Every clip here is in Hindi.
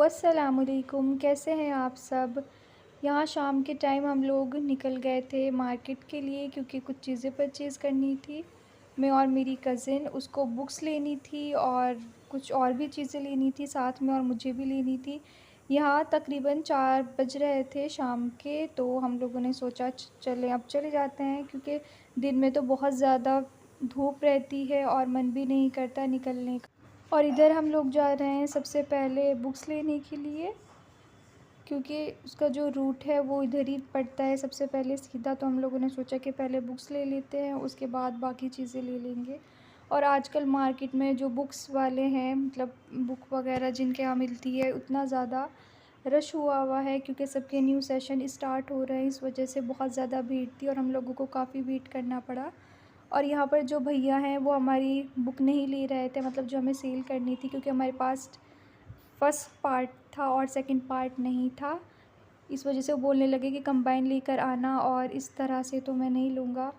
अस्सलामुअलैकुम, कैसे हैं आप सब। यहाँ शाम के टाइम हम लोग निकल गए थे मार्केट के लिए क्योंकि कुछ चीज़ें परचेज़ करनी थी। मैं और मेरी कज़िन, उसको बुक्स लेनी थी और कुछ और भी चीज़ें लेनी थी साथ में, और मुझे भी लेनी थी। यहाँ तकरीबन 4 बज रहे थे शाम के, तो हम लोगों ने सोचा चलें, अब चले जाते हैं क्योंकि दिन में तो बहुत ज़्यादा धूप रहती है और मन भी नहीं करता निकलने का। और इधर हम लोग जा रहे हैं सबसे पहले बुक्स लेने के लिए, क्योंकि उसका जो रूट है वो इधर ही पड़ता है सबसे पहले सीधा। तो हम लोगों ने सोचा कि पहले बुक्स ले लेते हैं, उसके बाद बाकी चीज़ें ले लेंगे। और आजकल मार्केट में जो बुक्स वाले हैं, मतलब बुक वगैरह जिनके यहाँ मिलती है, उतना ज़्यादा रश हुआ हुआ है क्योंकि सबके न्यू सेशन स्टार्ट हो रहे हैं। इस वजह से बहुत ज़्यादा भीड़ थी और हम लोगों को काफ़ी वेट करना पड़ा। और यहाँ पर जो भैया हैं वो हमारी बुक नहीं ले रहे थे, मतलब जो हमें सेल करनी थी, क्योंकि हमारे पास फर्स्ट पार्ट था और सेकंड पार्ट नहीं था। इस वजह से वो बोलने लगे कि कंबाइन लेकर आना, और इस तरह से तो मैं नहीं लूँगा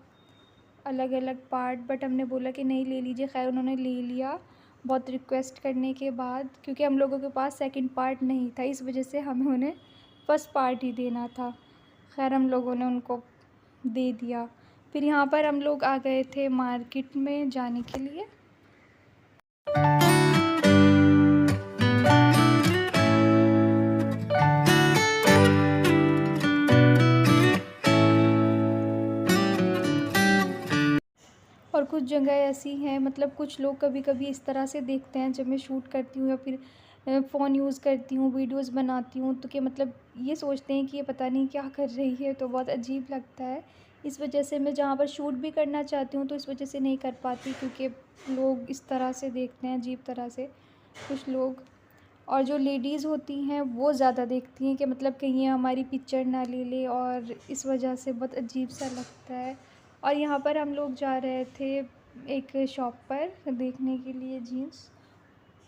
अलग अलग पार्ट। बट हमने बोला कि नहीं, ले लीजिए। खैर उन्होंने ले लिया बहुत रिक्वेस्ट करने के बाद, क्योंकि हम लोगों के पास सेकंड पार्ट नहीं था, इस वजह से हमें उन्हें फ़र्स्ट पार्ट ही देना था। खैर हम लोगों ने उनको दे दिया। फिर यहाँ पर हम लोग आ गए थे मार्केट में जाने के लिए। और कुछ जगह ऐसी हैं, मतलब कुछ लोग कभी कभी इस तरह से देखते हैं जब मैं शूट करती हूँ या फिर फ़ोन यूज़ करती हूँ, वीडियोस बनाती हूँ, तो कि मतलब ये सोचते हैं कि ये पता नहीं क्या कर रही है, तो बहुत अजीब लगता है। इस वजह से मैं जहाँ पर शूट भी करना चाहती हूँ तो इस वजह से नहीं कर पाती, क्योंकि लोग इस तरह से देखते हैं अजीब तरह से कुछ लोग। और जो लेडीज़ होती हैं वो ज़्यादा देखती हैं कि मतलब कहीं ये हमारी पिक्चर ना ले ले, और इस वजह से बहुत अजीब सा लगता है। और यहाँ पर हम लोग जा रहे थे एक शॉप पर देखने के लिए जीन्स।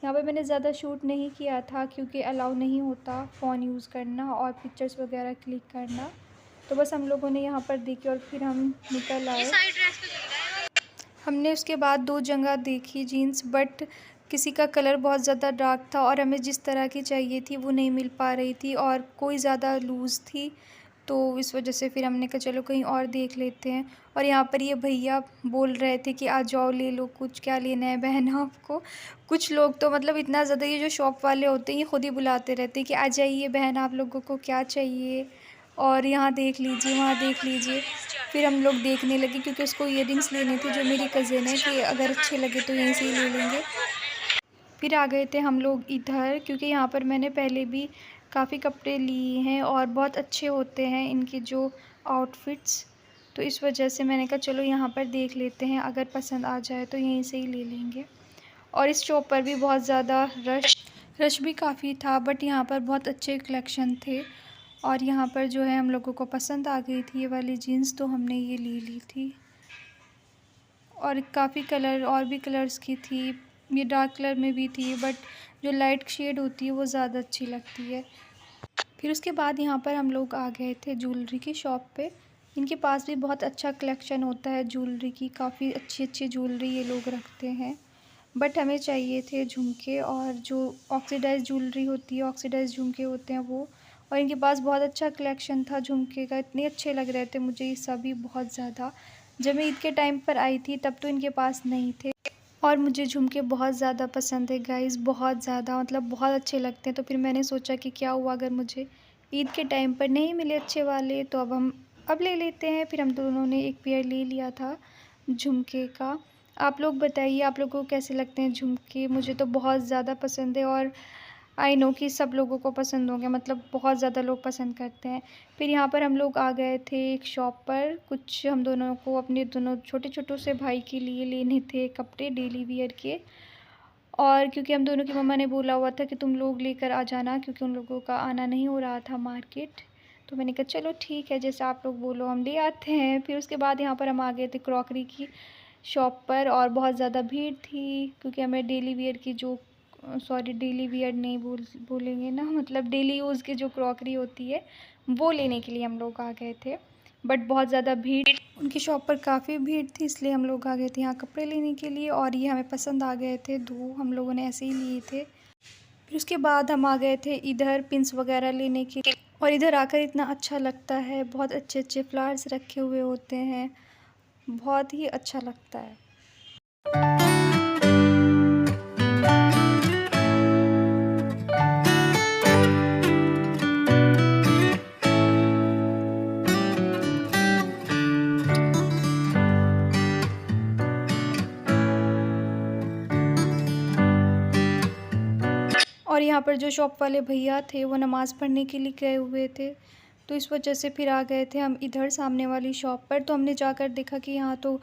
यहाँ पर मैंने ज़्यादा शूट नहीं किया था क्योंकि अलाउ नहीं होता फ़ोन यूज़ करना और पिक्चर्स वगैरह क्लिक करना। तो बस हम लोगों ने यहाँ पर देखी और फिर हम निकल आए। हमने उसके बाद 2 जगह देखी जीन्स, बट किसी का कलर बहुत ज़्यादा डार्क था और हमें जिस तरह की चाहिए थी वो नहीं मिल पा रही थी, और कोई ज़्यादा लूज़ थी, तो इस वजह से फिर हमने कहा चलो कहीं और देख लेते हैं। और यहाँ पर ये भैया बोल रहे थे कि आ जाओ ले लो कुछ, क्या लेना है बहन आपको। कुछ लोग तो मतलब इतना ज़्यादा, ये जो शॉप वाले होते हैं ये खुद ही बुलाते रहते हैं कि आ जाइए बहन, आप लोगों को क्या चाहिए, और यहाँ देख लीजिए, वहाँ देख लीजिए। फिर हम लोग देखने लगे क्योंकि उसको ईयरिंग्स लेने थे, जो मेरी कज़िन है, कि अगर अच्छे लगे तो यहीं से ही ले लेंगे। फिर आ गए थे हम लोग इधर, क्योंकि यहाँ पर मैंने पहले भी काफ़ी कपड़े लिए हैं और बहुत अच्छे होते हैं इनके जो आउटफिट्स, तो इस वजह से मैंने कहा चलो यहाँ पर देख लेते हैं, अगर पसंद आ जाए तो यहीं से ही ले लेंगे। और इस शॉप पर भी बहुत ज़्यादा रश भी काफ़ी था, बट यहाँ पर बहुत अच्छे कलेक्शन थे। और यहाँ पर जो है हम लोगों को पसंद आ गई थी ये वाली जीन्स, तो हमने ये ले ली थी। और काफ़ी कलर और भी कलर्स की थी, ये डार्क कलर में भी थी, बट जो लाइट शेड होती है वो ज़्यादा अच्छी लगती है। फिर उसके बाद यहाँ पर हम लोग आ गए थे ज्वेलरी की शॉप पे। इनके पास भी बहुत अच्छा कलेक्शन होता है ज्वेलरी की, काफ़ी अच्छी अच्छी ज्वेलरी ये लोग रखते हैं। बट हमें चाहिए थे झुमके, और जो ऑक्सीडाइज ज्वेलरी होती है, ऑक्सीडाइज झुमके होते हैं वो। और इनके पास बहुत अच्छा कलेक्शन था झुमके का, इतने अच्छे लग रहे थे मुझे ये सभी बहुत ज़्यादा। जब मैं ईद के टाइम पर आई थी तब तो इनके पास नहीं थे। और मुझे झुमके बहुत ज़्यादा पसंद है गाइस, बहुत ज़्यादा, मतलब बहुत अच्छे लगते हैं। तो फिर मैंने सोचा कि क्या हुआ अगर मुझे ईद के टाइम पर नहीं मिले अच्छे वाले, तो अब ले लेते हैं। फिर हम दोनों ने एक पेयर ले लिया था झुमके का। आप लोग बताइए आप लोगों को कैसे लगते हैं झुमके। मुझे तो बहुत ज़्यादा पसंद है, और आई नो कि सब लोगों को पसंद होंगे, मतलब बहुत ज़्यादा लोग पसंद करते हैं। फिर यहाँ पर हम लोग आ गए थे एक शॉप पर, कुछ हम दोनों को अपने दोनों छोटे छोटों से भाई के लिए लेने थे कपड़े डेली वियर के। और क्योंकि हम दोनों की मम्मा ने बोला हुआ था कि तुम लोग लेकर आ जाना, क्योंकि उन लोगों का आना नहीं हो रहा था मार्केट, तो मैंने कहा चलो ठीक है, जैसे आप लोग बोलो हम ले आते हैं। फिर उसके बाद यहाँ पर हम आ गए थे क्रॉकरी की शॉप पर, और बहुत ज़्यादा भीड़ थी क्योंकि हमें डेली वियर की जो सॉरी डेली वियर नहीं बोलेंगे ना, मतलब डेली यूज़ की जो क्रॉकरी होती है वो लेने के लिए हम लोग आ गए थे। बट बहुत ज़्यादा भीड़, उनकी शॉप पर काफ़ी भीड़ थी, इसलिए हम लोग आ गए थे यहाँ कपड़े लेने के लिए। और ये हमें पसंद आ गए थे, 2 हम लोगों ने ऐसे ही लिए थे। फिर उसके बाद हम आ गए थे इधर पिन्स वगैरह लेने के लिए। और इधर आकर इतना अच्छा लगता है, बहुत अच्छे अच्छे फ्लावर्स रखे हुए होते हैं, बहुत ही अच्छा लगता है। और यहाँ पर जो शॉप वाले भैया थे वो नमाज़ पढ़ने के लिए गए हुए थे, तो इस वजह से फिर आ गए थे हम इधर सामने वाली शॉप पर। तो हमने जाकर देखा कि यहाँ तो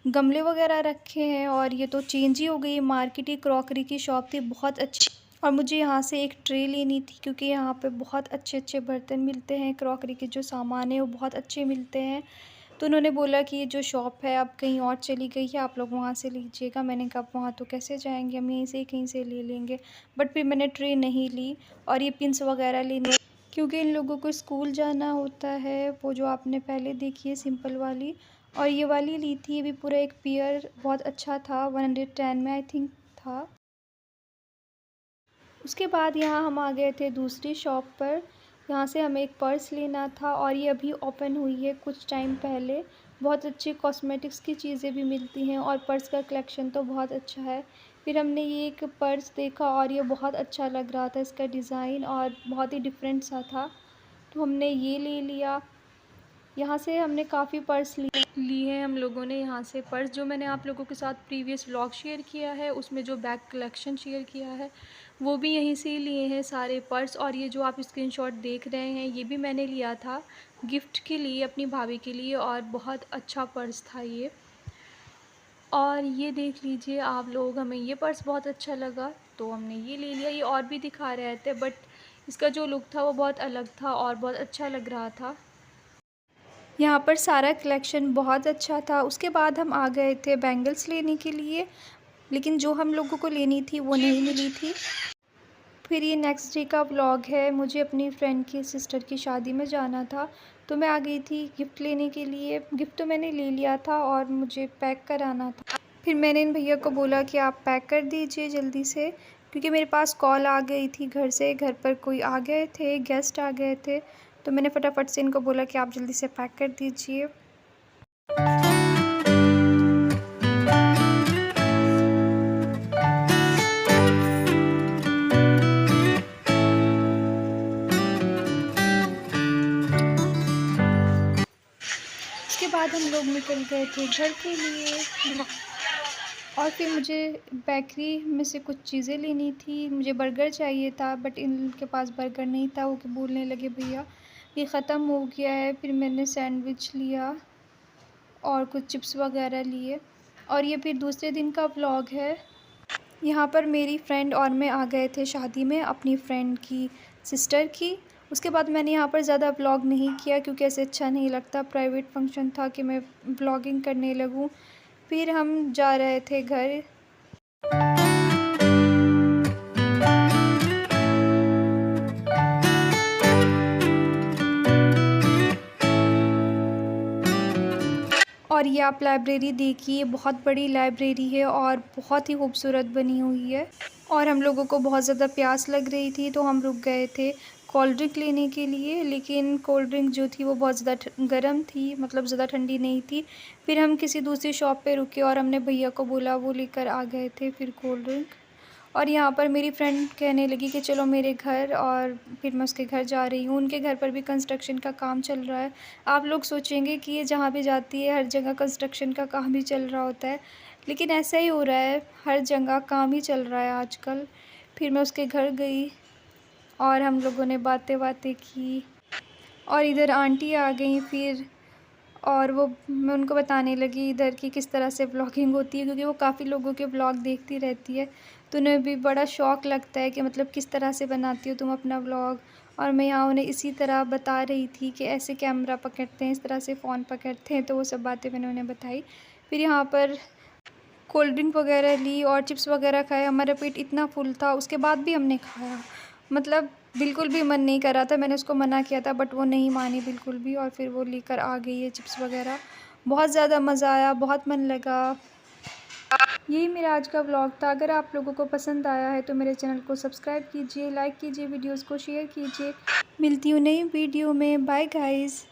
गमले वगैरह रखे हैं और ये तो चेंज ही हो गई मार्केट ही। क्रॉकरी की शॉप थी बहुत अच्छी, और मुझे यहाँ से एक ट्रे लेनी थी क्योंकि यहाँ पे बहुत अच्छे अच्छे बर्तन मिलते हैं, क्रॉकरी के जो सामान है वो बहुत अच्छे मिलते हैं। तो उन्होंने बोला कि ये जो शॉप है अब कहीं और चली गई है, आप लोग वहाँ से लीजिएगा। मैंने कहा वहाँ तो कैसे जाएंगे, हम यहीं से ही कहीं से ले लेंगे। बट फिर मैंने ट्रे नहीं ली और ये पिन्स वगैरह लेने, क्योंकि इन लोगों को स्कूल जाना होता है। वो जो आपने पहले देखी है सिंपल वाली, और ये वाली ली थी, ये भी पूरा एक पेयर बहुत अच्छा था, 110 में आई थिंक था। उसके बाद यहाँ हम आ गए थे दूसरी शॉप पर। यहाँ से हमें एक पर्स लेना था और ये अभी ओपन हुई है कुछ टाइम पहले। बहुत अच्छी कॉस्मेटिक्स की चीज़ें भी मिलती हैं और पर्स का कलेक्शन तो बहुत अच्छा है। फिर हमने ये एक पर्स देखा और ये बहुत अच्छा लग रहा था, इसका डिज़ाइन और बहुत ही डिफरेंट सा था, तो हमने ये ले लिया। यहाँ से हमने काफ़ी पर्स लिए हैं हम लोगों ने यहाँ से पर्स। जो मैंने आप लोगों के साथ प्रीवियस व्लॉग शेयर किया है उसमें जो बैग कलेक्शन शेयर किया है वो भी यहीं से ही लिए हैं सारे पर्स। और ये जो आप स्क्रीनशॉट देख रहे हैं ये भी मैंने लिया था गिफ्ट के लिए अपनी भाभी के लिए, और बहुत अच्छा पर्स था ये। और ये देख लीजिए आप लोग, हमें ये पर्स बहुत अच्छा लगा तो हमने ये ले लिया। ये और भी दिखा रहे थे बट इसका जो लुक था वो बहुत अलग था और बहुत अच्छा लग रहा था। यहाँ पर सारा कलेक्शन बहुत अच्छा था। उसके बाद हम आ गए थे बैंगल्स लेने के लिए, लेकिन जो हम लोगों को लेनी थी वो नहीं मिली थी। फिर ये नेक्स्ट डे का व्लॉग है। मुझे अपनी फ्रेंड की सिस्टर की शादी में जाना था, तो मैं आ गई थी गिफ्ट लेने के लिए। गिफ्ट तो मैंने ले लिया था और मुझे पैक कराना था। फिर मैंने इन भैया को बोला कि आप पैक कर दीजिए जल्दी से, क्योंकि मेरे पास कॉल आ गई थी घर से, घर पर कोई आ गए थे, गेस्ट आ गए थे। तो मैंने फटाफट से इनको बोला कि आप जल्दी से पैक कर दीजिए। उसके बाद हम लोग निकल गए थे घर के लिए। और फिर मुझे बेकरी में से कुछ चीज़ें लेनी थी। मुझे बर्गर चाहिए था बट इनके पास बर्गर नहीं था। वो बोलने लगे भैया ये ख़त्म हो गया है। फिर मैंने सैंडविच लिया और कुछ चिप्स वगैरह लिए। और ये फिर दूसरे दिन का व्लॉग है। यहाँ पर मेरी फ्रेंड और मैं आ गए थे शादी में अपनी फ्रेंड की सिस्टर की। उसके बाद मैंने यहाँ पर ज़्यादा व्लॉग नहीं किया क्योंकि ऐसे अच्छा नहीं लगता, प्राइवेट फंक्शन था कि मैं व्लॉगिंग करने लगूँ। फिर हम जा रहे थे घर। और ये आप लाइब्रेरी देखिए, बहुत बड़ी लाइब्रेरी है और बहुत ही खूबसूरत बनी हुई है। और हम लोगों को बहुत ज़्यादा प्यास लग रही थी तो हम रुक गए थे कोल्ड ड्रिंक लेने के लिए, लेकिन कोल्ड ड्रिंक जो थी वो बहुत ज़्यादा गर्म थी, मतलब ज़्यादा ठंडी नहीं थी। फिर हम किसी दूसरी शॉप पे रुके और हमने भैया को बोला, वो लेकर आ गए थे फिर कोल्ड ड्रिंक। और यहाँ पर मेरी फ्रेंड कहने लगी कि चलो मेरे घर, और फिर मैं उसके घर जा रही हूँ। उनके घर पर भी कंस्ट्रक्शन का काम चल रहा है। आप लोग सोचेंगे कि ये जहाँ भी जाती है हर जगह कंस्ट्रक्शन का काम ही चल रहा होता है, लेकिन ऐसा ही हो रहा है, हर जगह काम ही चल रहा है आजकल। फिर मैं उसके घर गई और हम लोगों ने बातें की और इधर आंटी आ गई फिर, और वो मैं उनको बताने लगी इधर की किस तरह से व्लॉगिंग होती है, क्योंकि वो काफ़ी लोगों के व्लॉग देखती रहती है। तो उन्हें भी बड़ा शौक़ लगता है कि मतलब किस तरह से बनाती हो तुम अपना व्लॉग। और मैं यहाँ उन्हें इसी तरह बता रही थी कि ऐसे कैमरा पकड़ते हैं, इस तरह से फ़ोन पकड़ते हैं, तो वो सब बातें मैंने उन्हें बताई। फिर यहाँ पर कोल्ड ड्रिंक वगैरह ली और चिप्स वगैरह खाए। हमारा पेट इतना फुल था, उसके बाद भी हमने खाया, मतलब बिल्कुल भी मन नहीं कर रहा था। मैंने उसको मना किया था बट वो नहीं मानी बिल्कुल भी, और फिर वो लेकर आ गई है चिप्स वगैरह। बहुत ज़्यादा मज़ा आया, बहुत मन लगा। यही मेरा आज का व्लॉग था। अगर आप लोगों को पसंद आया है तो मेरे चैनल को सब्सक्राइब कीजिए, लाइक कीजिए, वीडियोज़ को शेयर कीजिए। मिलती हूँ नई वीडियो में। Bye guys.